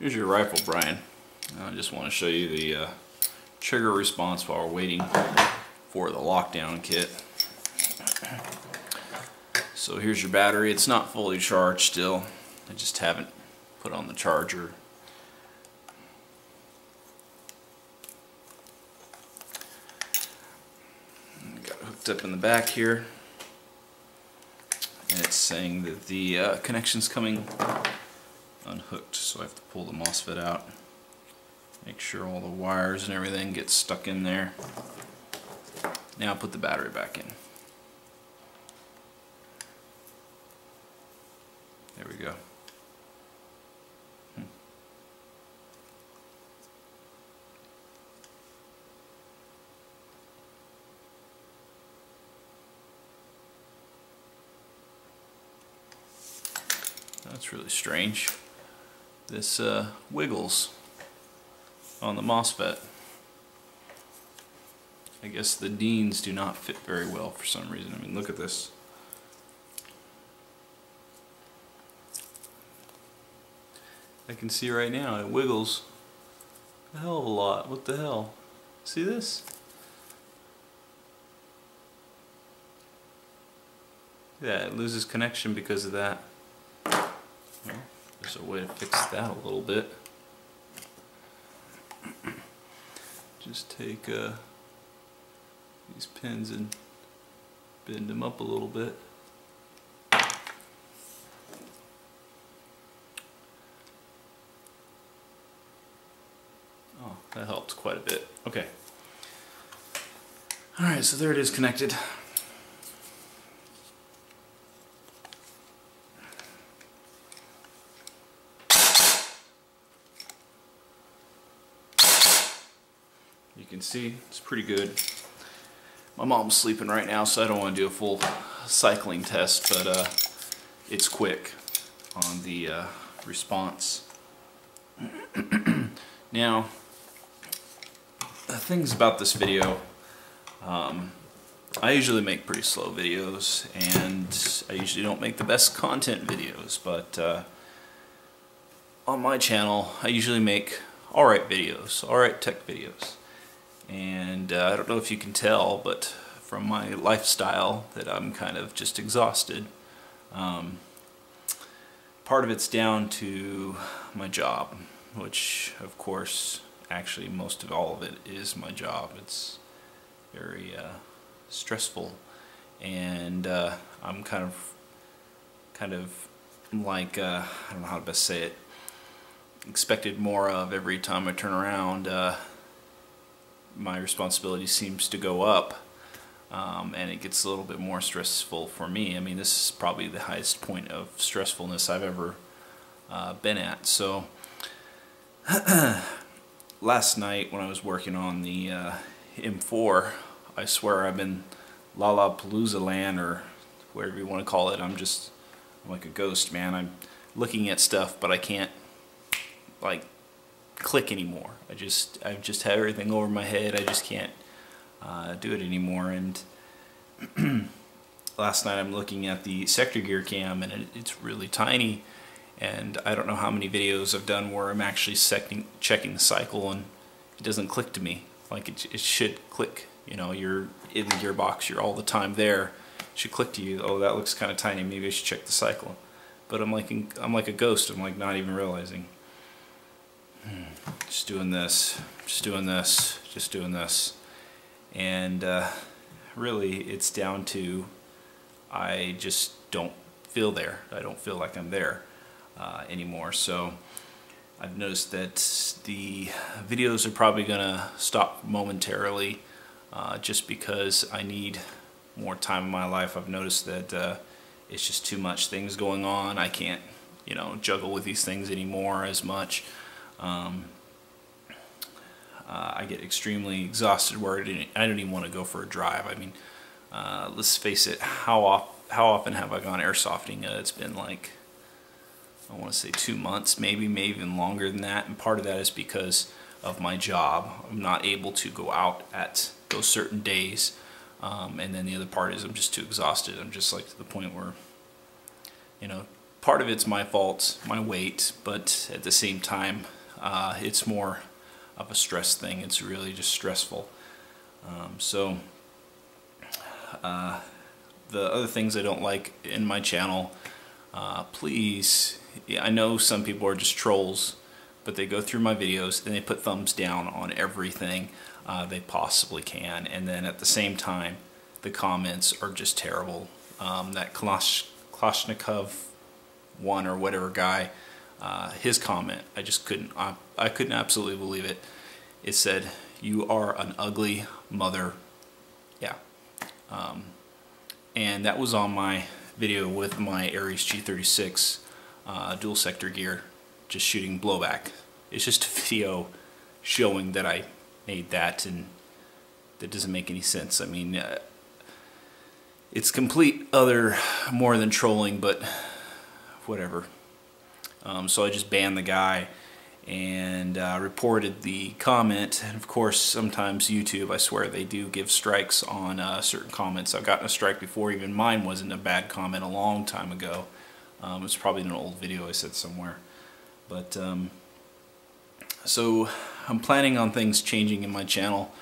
Here's your rifle, Brian. I just want to show you the trigger response while we're waiting for the lockdown kit. So here's your battery. It's not fully charged still. I just haven't put on the charger. Got it hooked up in the back here. And it's saying that the connection's coming unhooked, so I have to pull the MOSFET out. Make sure all the wires and everything get stuck in there. Now put the battery back in. There we go. That's really strange. This wiggles on the MOSFET. I guess the Deans do not fit very well for some reason. I mean, look at this. I can see right now it wiggles a hell of a lot. What the hell? See this? Yeah, it loses connection because of that. Well, there's a way to fix that a little bit. Just take these pins and bend them up a little bit. Oh, that helped quite a bit. Okay. Alright, so there it is connected. You can see it's pretty good. My mom's sleeping right now, so I don't want to do a full cycling test, but it's quick on the response. Now, the things about this video, I usually make pretty slow videos, and I usually don't make the best content videos, but on my channel I usually make alright videos, alright tech videos. And I don't know if you can tell, but from my lifestyle that I'm kind of just exhausted. Part of it's down to my job, which of course, actually most of all of it is my job. It's very stressful, and I'm kind of like, I don't know how to best say it, expected more of every time I turn around. My responsibility seems to go up, and it gets a little bit more stressful for me. I mean, this is probably the highest point of stressfulness I've ever been at. So last night when I was working on the M4, I swear I'm in Lollapalooza land, or whatever you want to call it. I'm like a ghost, man. I'm looking at stuff, but I can't like click anymore. I've just had everything over my head. I just can't do it anymore. And last night I'm looking at the sector gear cam, and it's really tiny, and I don't know how many videos I've done where I'm actually checking the cycle and it doesn't click to me like it should click. You know, you're in the gearbox, you're all the time there. It should click to you, oh, that looks kind of tiny, maybe I should check the cycle. But I'm like a ghost. I'm like not even realizing. Just doing this, just doing this, just doing this, and really it's down to I just don't feel there. I don't feel like I'm there anymore. So I've noticed that the videos are probably gonna stop momentarily just because I need more time in my life. I've noticed that it's just too much things going on. I can't, you know, juggle with these things anymore as much. I get extremely exhausted where I don't even want to go for a drive. I mean, let's face it, how often have I gone airsofting? It's been like, I want to say 2 months, maybe even longer than that, and part of that is because of my job. I'm not able to go out at those certain days, and then the other part is I'm just too exhausted. I'm just like to the point where, you know, part of it's my fault, my weight, but at the same time, it's more of a stress thing. It's really just stressful. So the other things I don't like in my channel, please, I know some people are just trolls, but they go through my videos and they put thumbs down on everything they possibly can, and then at the same time the comments are just terrible. That Kalashnikov one or whatever guy, his comment, I just couldn't, I couldn't absolutely believe it. It said, "You are an ugly mother." Yeah. And that was on my video with my Ares G36 dual sector gear, just shooting blowback. It's just a video showing that I made that, and that doesn't make any sense. I mean, it's complete other, more than trolling, but whatever. So I just banned the guy and reported the comment. And of course, sometimes YouTube, I swear, they do give strikes on certain comments. I've gotten a strike before. Even mine wasn't a bad comment a long time ago. It's probably in an old video I said somewhere. But so I'm planning on things changing in my channel.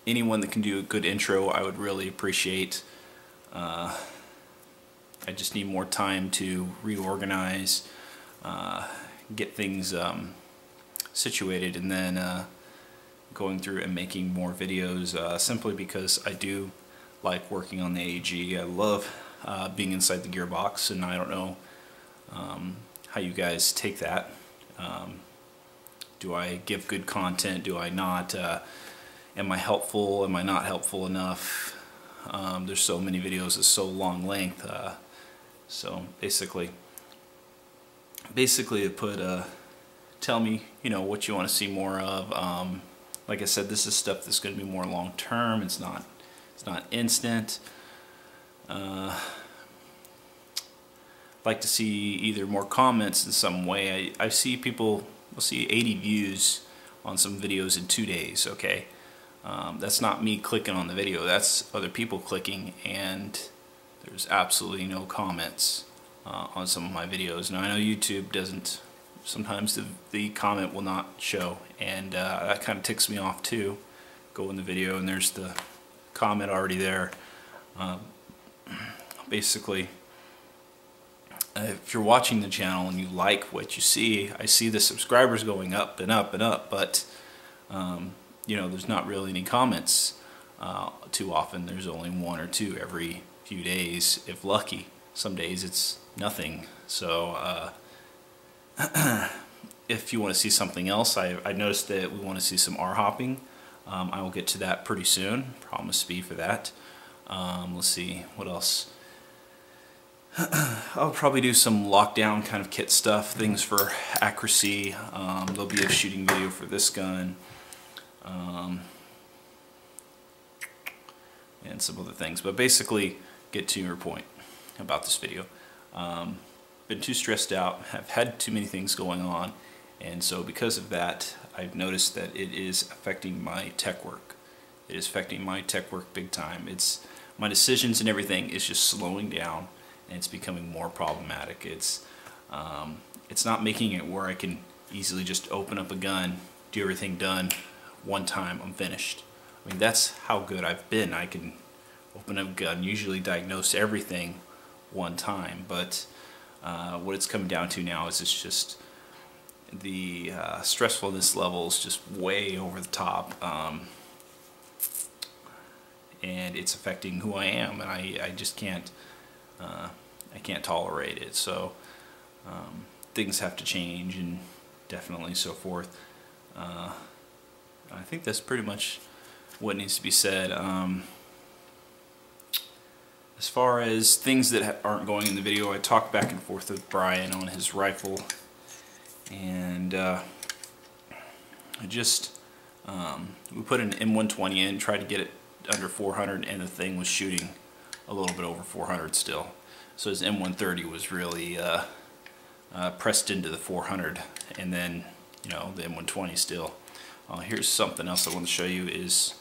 Anyone that can do a good intro, I would really appreciate. I just need more time to reorganize, get things situated, and then going through and making more videos, simply because I do like working on the AEG. I love being inside the gearbox, and I don't know how you guys take that. Do I give good content? Do I not? Am I helpful? Am I not helpful enough? There's so many videos that's so long length. So basically to put, tell me, you know, what you want to see more of. Like I said, this is stuff that's going to be more long term. It's not instant. I'd like to see either more comments in some way. I see people will see 80 views on some videos in 2 days. Okay, that's not me clicking on the video. That's other people clicking, and there's absolutely no comments on some of my videos. Now I know YouTube doesn't, sometimes the comment will not show, and that kind of ticks me off too. Go in the video and there's the comment already there. Basically, if you're watching the channel and you like what you see, I see the subscribers going up and up and up, but you know, there's not really any comments too often. There's only 1 or 2 every few days, if lucky. Some days it's nothing. So if you want to see something else, I noticed that we want to see some R hopping. I will get to that pretty soon. Promise be for that. Let's see what else. I'll probably do some lockdown kind of kit stuff, things for accuracy. There'll be a shooting video for this gun. And some other things, but basically get to your point about this video. Been too stressed out, have had too many things going on, and so because of that, I've noticed that it is affecting my tech work. It is affecting my tech work big time. It's my decisions and everything is just slowing down, and it's becoming more problematic. It's not making it where I can easily just open up a gun, do everything done one time, I'm finished. I mean, that's how good I've been. I can open up a gun, usually diagnose everything one time, but what it's coming down to now is it's just the stressfulness level is just way over the top, and it's affecting who I am, and I just can't I can't tolerate it. So things have to change, and definitely so forth. I think that's pretty much what needs to be said. As far as things that aren't going in the video, I talked back and forth with Brian on his rifle, and we put an M120 in, tried to get it under 400, and the thing was shooting a little bit over 400 still. So his M130 was really pressed into the 400, and then, you know, the M120 still. Here's something else I want to show you is,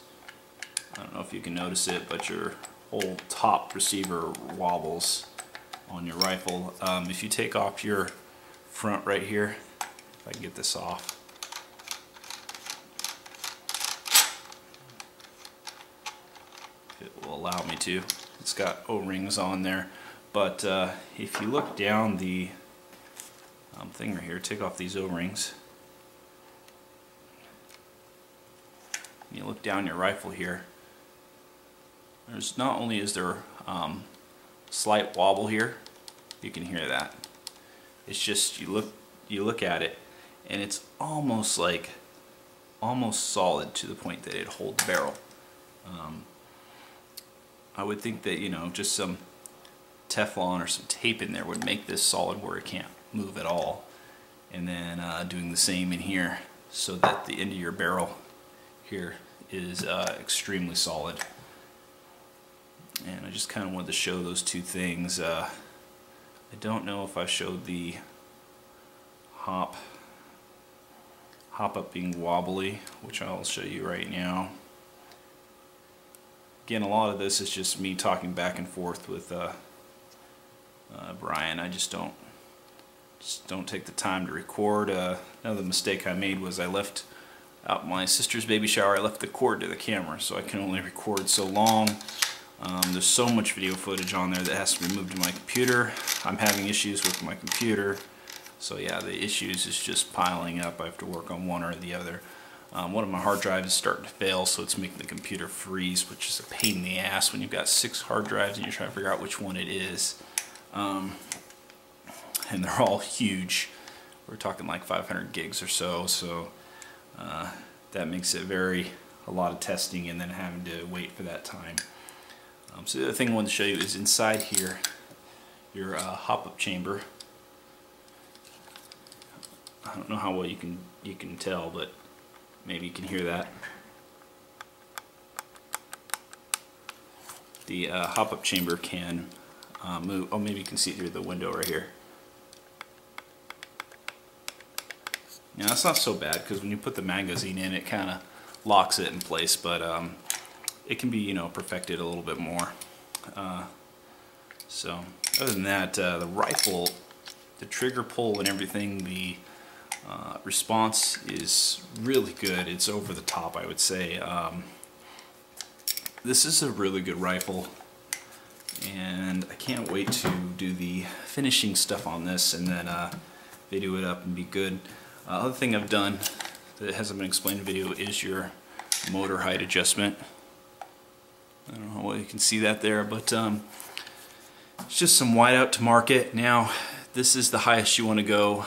I don't know if you can notice it, but your whole top receiver wobbles. on your rifle. If you take off your front right here, if I can get this off, it will allow me to. It's got O-rings on there, but if you look down the thing right here, take off these O-rings, you look down your rifle here, there's not only is there slight wobble here, you can hear that. It's just you look at it and it's almost solid to the point that it holds barrel. I would think that, you know, just some Teflon or some tape in there would make this solid where it can't move at all. And then doing the same in here so that the end of your barrel here is extremely solid. And I just kind of wanted to show those two things. I don't know if I showed the hop up being wobbly, which I'll show you right now. Again, a lot of this is just me talking back and forth with Brian. I just don't take the time to record. Another mistake I made was I left out my sister's baby shower. I left the cord to the camera, so I can only record so long. There's so much video footage on there that has to be moved to my computer. I'm having issues with my computer, so yeah, the issues is just piling up. I have to work on one or the other. One of my hard drives is starting to fail, so it's making the computer freeze, which is a pain in the ass when you've got 6 hard drives and you're trying to figure out which one it is. And they're all huge. We're talking like 500 gigs or so, so that makes it a lot of testing and then having to wait for that time. So the other thing I wanted to show you is inside here, your hop-up chamber. I don't know how well you can tell, but maybe you can hear that. The hop-up chamber can move. Oh, maybe you can see it through the window right here. Now that's not so bad because when you put the magazine in, it kind of locks it in place, but it can be, you know, perfected a little bit more. So other than that, the rifle, the trigger pull and everything, the response is really good. It's over the top, I would say. This is a really good rifle, and I can't wait to do the finishing stuff on this and then video it up and be good. Other thing I've done that hasn't been explained in the video is your motor height adjustment. I don't know what you can see that there, but it's just some whiteout to market. Now, this is the highest you want to go.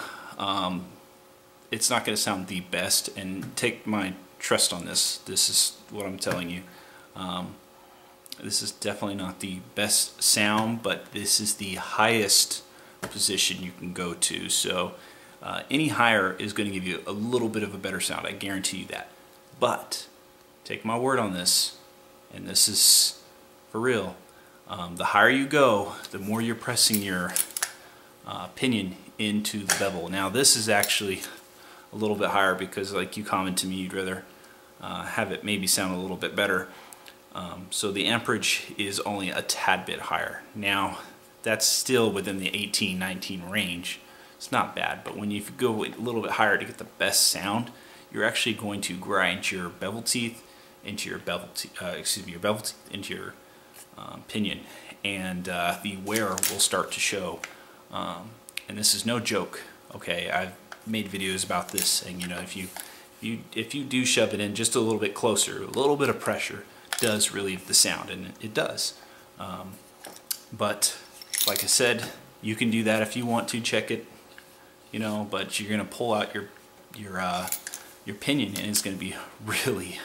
It's not going to sound the best, and take my trust on this. This is what I'm telling you. This is definitely not the best sound, but this is the highest position you can go to. So any higher is going to give you a little bit of a better sound. I guarantee you that. But take my word on this, and this is for real. The higher you go, the more you're pressing your pinion into the bevel. Now this is actually a little bit higher because, like you commented to me, you'd rather have it maybe sound a little bit better. So the amperage is only a tad bit higher. Now that's still within the 18-19 range. It's not bad, but when you go a little bit higher to get the best sound, you're actually going to grind your bevel teeth into your into your pinion, and the wear will start to show. And this is no joke. Okay, I've made videos about this, saying, you know, if you do shove it in just a little bit closer, a little bit of pressure does relieve the sound, and it does. But like I said, you can do that if you want to. Check it, you know, but you're gonna pull out your pinion, and it's gonna be really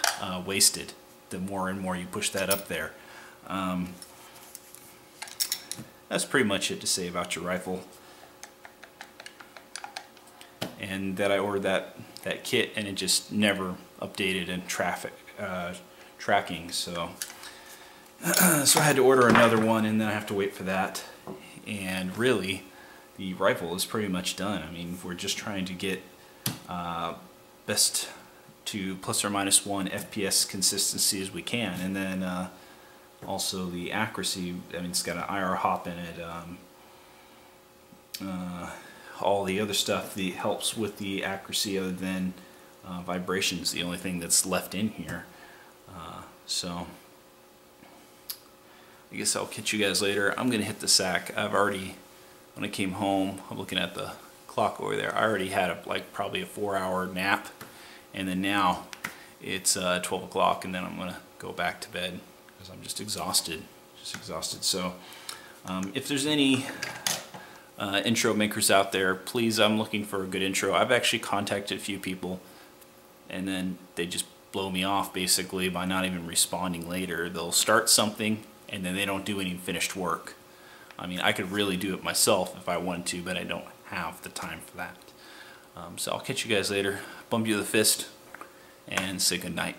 wasted the more and more you push that up there. That's pretty much it to say about your rifle. And that I ordered that kit, and it just never updated in tracking. So so I had to order another one, and then I have to wait for that. And really, the rifle is pretty much done. I mean, we're just trying to get best to ±1 FPS consistency as we can, and then also the accuracy. I mean, it's got an IR hop in it. all the other stuff that helps with the accuracy other than vibration is the only thing that's left in here. So I guess I'll catch you guys later. I'm gonna hit the sack. I've already, when I came home, I'm looking at the clock over there, I already had like probably a 4-hour nap, and then now it's 12 o'clock, and then I'm gonna go back to bed because I'm just exhausted. So if there's any intro makers out there, please, I'm looking for a good intro. I've actually contacted a few people, and then they just blow me off basically by not even responding later. They'll start something and then they don't do any finished work. I mean, I could really do it myself if I wanted to, but I don't have the time for that. So I'll catch you guys later. Bump you the fist and say good night.